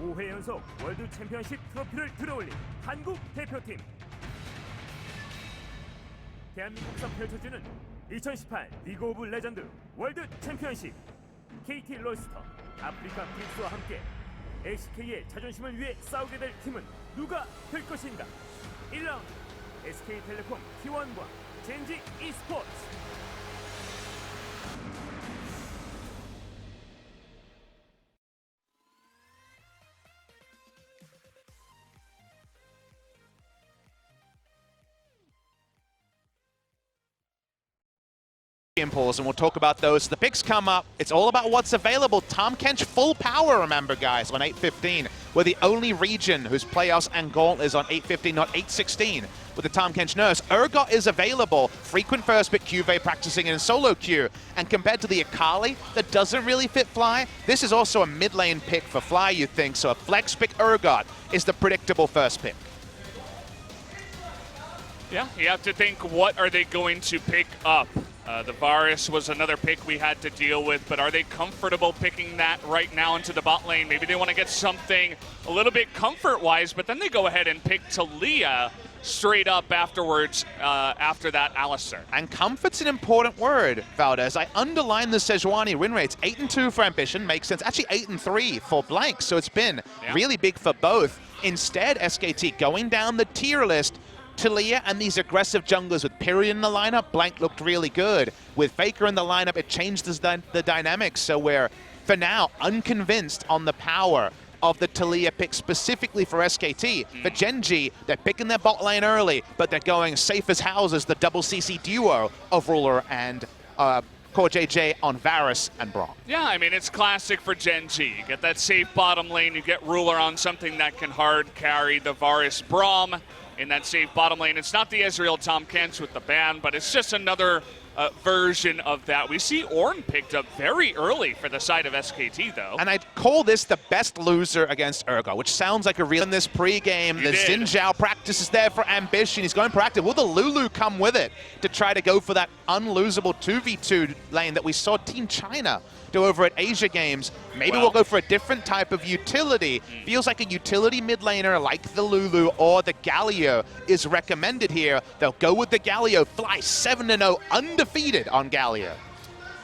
5회 연속 월드 챔피언십 트로피를 들어올린 한국 대표팀. 대한민국에서 펼쳐지는 2018 리그 오브 레전드 월드 챔피언십. KT 롤스터, 아프리카 프릭스와 함께 SK의 자존심을 위해 싸우게 될 팀은 누가 될 것인가? 1라운드 SK텔레콤 T1과 젠지 e스포츠. Impulse, and we'll talk about those. The picks come up. It's all about what's available. Tahm Kench full power, remember, guys, on 8:15. We're the only region whose playoffs and goal is on 8:15, not 8:16. With the Tahm Kench nurse, Urgot is available. Frequent first pick QV practicing in solo queue. And compared to the Akali that doesn't really fit Fly, this is also a mid lane pick for Fly, you think. So a flex pick Urgot is the predictable first pick. Yeah, you have to think, what are they going to pick up? The Varus was another pick we had to deal with, but are they comfortable picking that right now into the bot lane? Maybe they want to get something a little bit comfort-wise, but then they go ahead and pick Talia straight up afterwards, after that Alistar. And comfort's an important word, Valdez. I underline the Sejuani win rates. 8-2 for Ambition makes sense. Actually 8-3 for Blank, so it's been really big for both. Instead, SKT going down the tier list, Talia and these aggressive junglers with Pyrion in the lineup, Blank looked really good. With Faker in the lineup, it changed the dynamics, so we're, for now, unconvinced on the power of the Talia pick specifically for SKT. For Genji, they're picking their bot lane early, but they're going safe as houses, the double CC duo of Ruler and Core JJ on Varus and Braum. Yeah, I mean, it's classic for Genji. You get that safe bottom lane, you get Ruler on something that can hard carry the Varus Braum in that safe bottom lane. It's not the Ezreal Tahm Kench with the ban, but it's just another version of that. We see Ornn picked up very early for the side of SKT, though. And I'd call this the best loser against Urgot, which sounds like a real in this pregame. The Xin Zhao practice is there for Ambition. He's going proactive. Will the Lulu come with it to try to go for that unlosable 2v2 lane that we saw Team China do over at Asia Games? Maybe we'll go for a different type of utility. Feels like a utility mid laner like the Lulu or the Galio is recommended here. They'll go with the Galio. Fly 7-0, undefeated on Galio.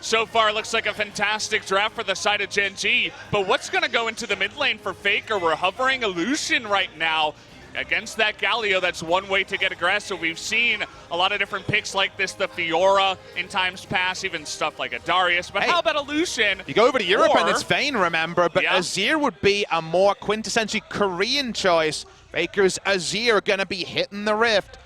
So far, looks like a fantastic draft for the side of Genji, but what's going to go into the mid lane for Faker? We're hovering Illusion right now. Against that Galio, that's one way to get aggressive. We've seen a lot of different picks like this, the Fiora in times past, even stuff like a Darius. But how about Illusion? You go over to Europe and it's Vayne, remember, but Azir would be a more quintessentially Korean choice. Faker's Azir gonna be hitting the Rift.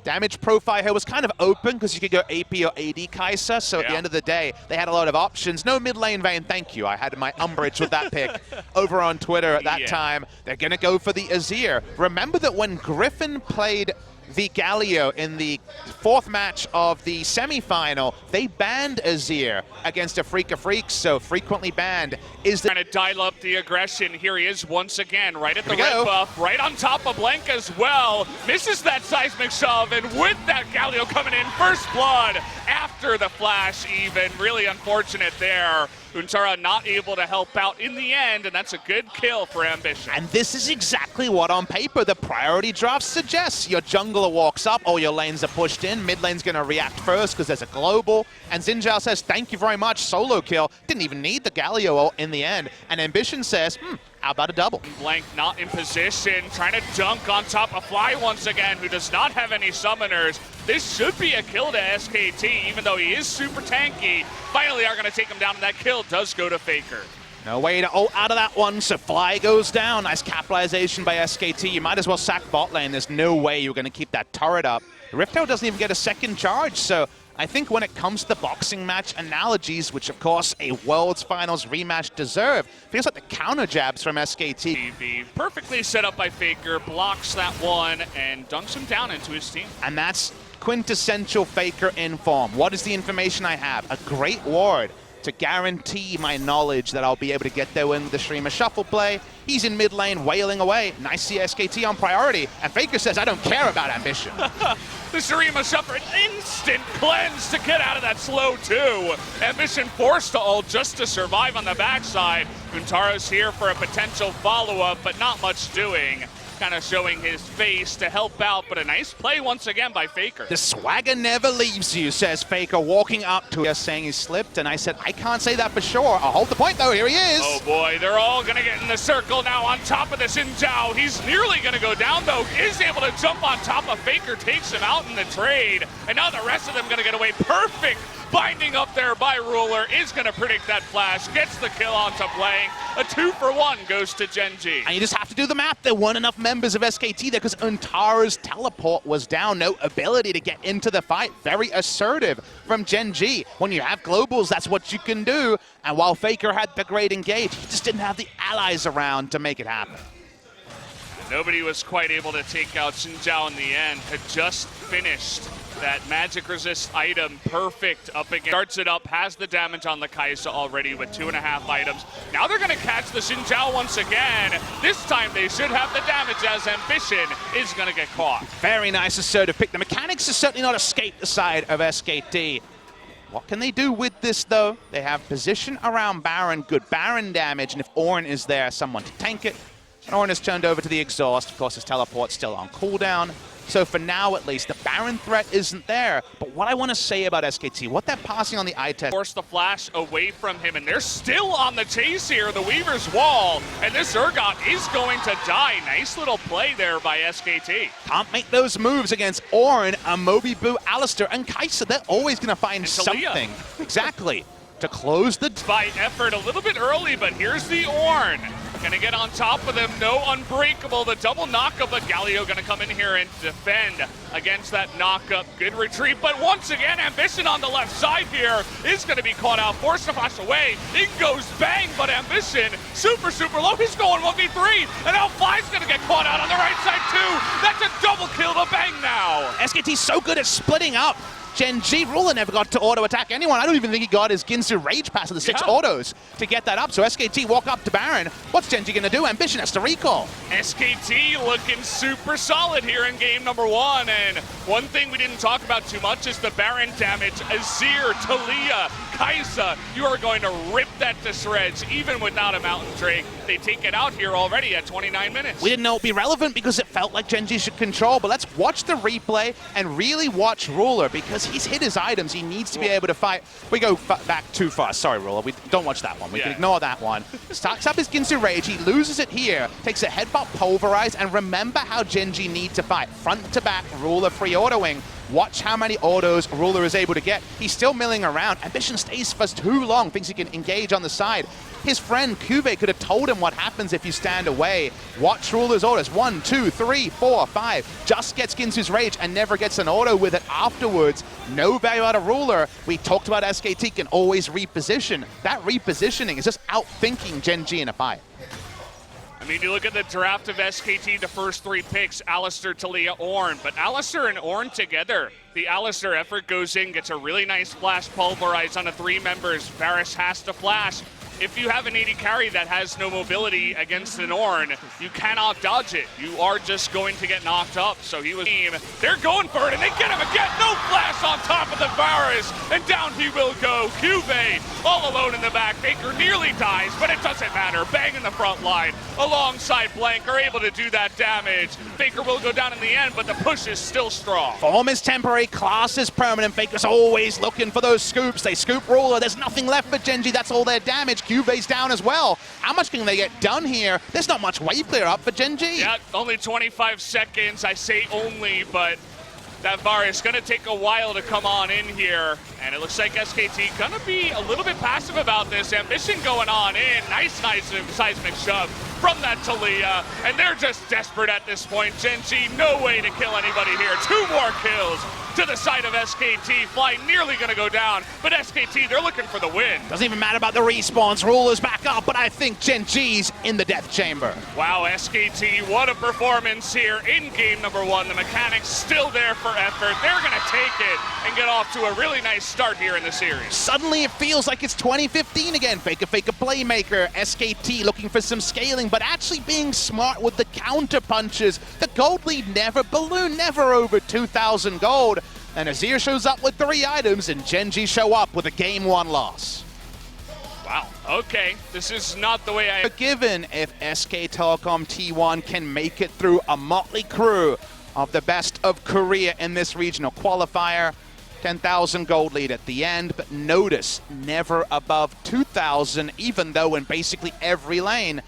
Damage profile here was kind of open because you could go AP or AD Kai'Sa, so at the end of the day, they had a lot of options. No mid lane Vayne, thank you. I had my umbrage with that pick over on Twitter at that time. They're going to go for the Azir. Remember that when Griffin played the Galio in the fourth match of the semi-final, they banned Azir against a Freak of Freaks, so frequently banned is the... Trying to dial up the aggression. Here he is once again, right at the red buff, right on top of Blank as well. Misses that seismic shove, and with that Galio coming in, first blood after the flash even. Really unfortunate there. Huntara not able to help out in the end, and that's a good kill for Ambition. And this is exactly what on paper the priority draft suggests. Your jungler walks up, all your lanes are pushed in, mid lane's gonna react first because there's a global, and Xin Zhao says, thank you very much, solo kill. Didn't even need the Galio in the end, and Ambition says, how about a double? Blank not in position, trying to dunk on top of Fly once again, who does not have any summoners. This should be a kill to SKT, even though he is super tanky. Finally are going to take him down, and that kill does go to Faker. No way to ult out of that one, so Fly goes down. Nice capitalization by SKT. You might as well sack bot lane. There's no way you're going to keep that turret up. Rifto doesn't even get a second charge, so I think when it comes to the boxing match analogies, which of course a Worlds Finals rematch deserve, feels like the counter jabs from SKT. Perfectly set up by Faker, blocks that one, and dunks him down into his team. And that's quintessential Faker in form. What is the information I have? A great ward to guarantee my knowledge that I'll be able to get there with the Streamer Shuffle play. He's in mid lane, wailing away. Nice SKT on priority. And Faker says, I don't care about Ambition. The Shurima suffered an instant cleanse to get out of that slow too. Ambition forced to ult just to survive on the backside. Untaro's here for a potential follow-up, but not much doing. Kind of showing his face to help out, but a nice play once again by Faker. The swagger never leaves you, says Faker, walking up to us saying he slipped, and I said, I can't say that for sure. I'll hold the point though, here he is. Oh boy, they're all gonna get in the circle now on top of the Xin Zhao. He's nearly gonna go down though, is able to jump on top of Faker, takes him out in the trade, and now the rest of them gonna get away. Perfect binding up there by Ruler, is gonna predict that flash, gets the kill onto Blank. A 2-for-1 goes to Gen G. And you just have to do the math. There weren't enough members of SKT there because Untaro's teleport was down. No ability to get into the fight. Very assertive from Gen G. When you have globals, that's what you can do. And while Faker had the great engage, he just didn't have the allies around to make it happen. Nobody was quite able to take out Xin Zhao in the end. Had just finished that magic resist item perfect up again. Starts it up, has the damage on the Kai'Sa already with 2.5 items. Now they're gonna catch the Xin Zhao once again. This time they should have the damage as Ambition is gonna get caught. Very nice assertive pick. The mechanics has certainly not escaped the side of SKT. What can they do with this though? They have position around Baron, good Baron damage, and if Ornn is there, someone to tank it. And Ornn is turned over to the exhaust. Of course, his teleport's still on cooldown. So for now, at least, the Baron threat isn't there. But what I want to say about SKT, what they're passing on the eye test. Force the flash away from him, and they're still on the chase here, the Weaver's Wall. And this Urgot is going to die. Nice little play there by SKT. Can't make those moves against Ornn, Amobi-Boo, Alistar, and Kai'Sa. They're always going to find something. Exactly. To close the... By effort a little bit early, but here's the Ornn. Gonna get on top of them, no unbreakable. The double knockup, but Galio gonna come in here and defend against that knockup. Good retreat, but once again, Ambition on the left side here is gonna be caught out. Forced to flash away. In goes Bang, but Ambition, super low. He's going 1v3, and now Fly's gonna get caught out on the right side too. That's a double kill to Bang now. SKT's so good at splitting up. Gen G, Ruler never got to auto-attack anyone. I don't even think he got his Ginsu Rage Pass of the 6 autos to get that up. So SKT walk up to Baron. What's Gen G going to do? Ambition has to recall. SKT looking super solid here in game number 1. And one thing we didn't talk about too much is the Baron damage. Azir, Taliyah, Kai'Sa, you are going to rip that to shreds, even without a Mountain Drake. They take it out here already at 29 minutes. We didn't know it'd be relevant because it felt like Gen G should control, but let's watch the replay and really watch Ruler because he's hit his items. He needs to be able to fight. We go back too far. Sorry, Ruler. We don't watch that one. We can ignore that one. Stacks up his Ginsu Rage. He loses it here. Takes a headbutt, Pulverize, and remember how Gen G need to fight. Front to back, Ruler free autoing. Watch how many autos Ruler is able to get. He's still milling around. Ambition stays for too long, thinks he can engage on the side. His friend Cuvée could have told him what happens if you stand away. Watch Ruler's autos. 1, 2, 3, 4, 5. Just gets Ginsu's Rage and never gets an auto with it afterwards. No value out of Ruler. We talked about SKT can always reposition. That repositioning is just outthinking Gen G in a fight. I mean, you look at the draft of SKT, the first 3 picks, Alistar, Taliyah, Ornn. But Alistar and Ornn together, the Alistar effort goes in, gets a really nice flash Pulverize on the 3 members. Varus has to flash. If you have an AD carry that has no mobility against an Ornn, you cannot dodge it. You are just going to get knocked up. So he was... They're going for it, and they get him again. No flash on top of the Varus, and down he will go. Cuvée all alone in the back. Faker nearly dies, but it doesn't matter. Bang in the front line alongside Blank are able to do that damage. Faker will go down in the end, but the push is still strong. Form is temporary, class is permanent. Faker's always looking for those scoops. They scoop Ruler. There's nothing left for Gen G. That's all their damage. Cuvé's down as well. How much can they get done here? There's not much wave clear up for Gen G. Yeah, only 25 seconds. I say only, but that Varus gonna take a while to come on in here. And it looks like SKT gonna be a little bit passive about this. Ambition going on in. Nice seismic shove from that Taliyah. And they're just desperate at this point. Gen G, no way to kill anybody here. 2 more kills to the side of SKT. Fly nearly gonna go down, but SKT, they're looking for the win. Doesn't even matter about the respawns. Ruler's back up, but I think Gen G's in the death chamber. Wow, SKT, what a performance here in game number 1. The mechanics still there for effort. They're gonna take it and get off to a really nice start here in the series. Suddenly it feels like it's 2015 again. Faker Playmaker, SKT looking for some scaling, but actually being smart with the counter punches. The gold lead never ballooned, never over 2,000 gold. And Azir shows up with 3 items, and Gen G show up with a game 1 loss. Wow. Okay, this is not the way I... Given if SK Telecom T1 can make it through a motley crew of the best of Korea in this regional qualifier, 10,000 gold lead at the end, but notice never above 2,000, even though in basically every lane,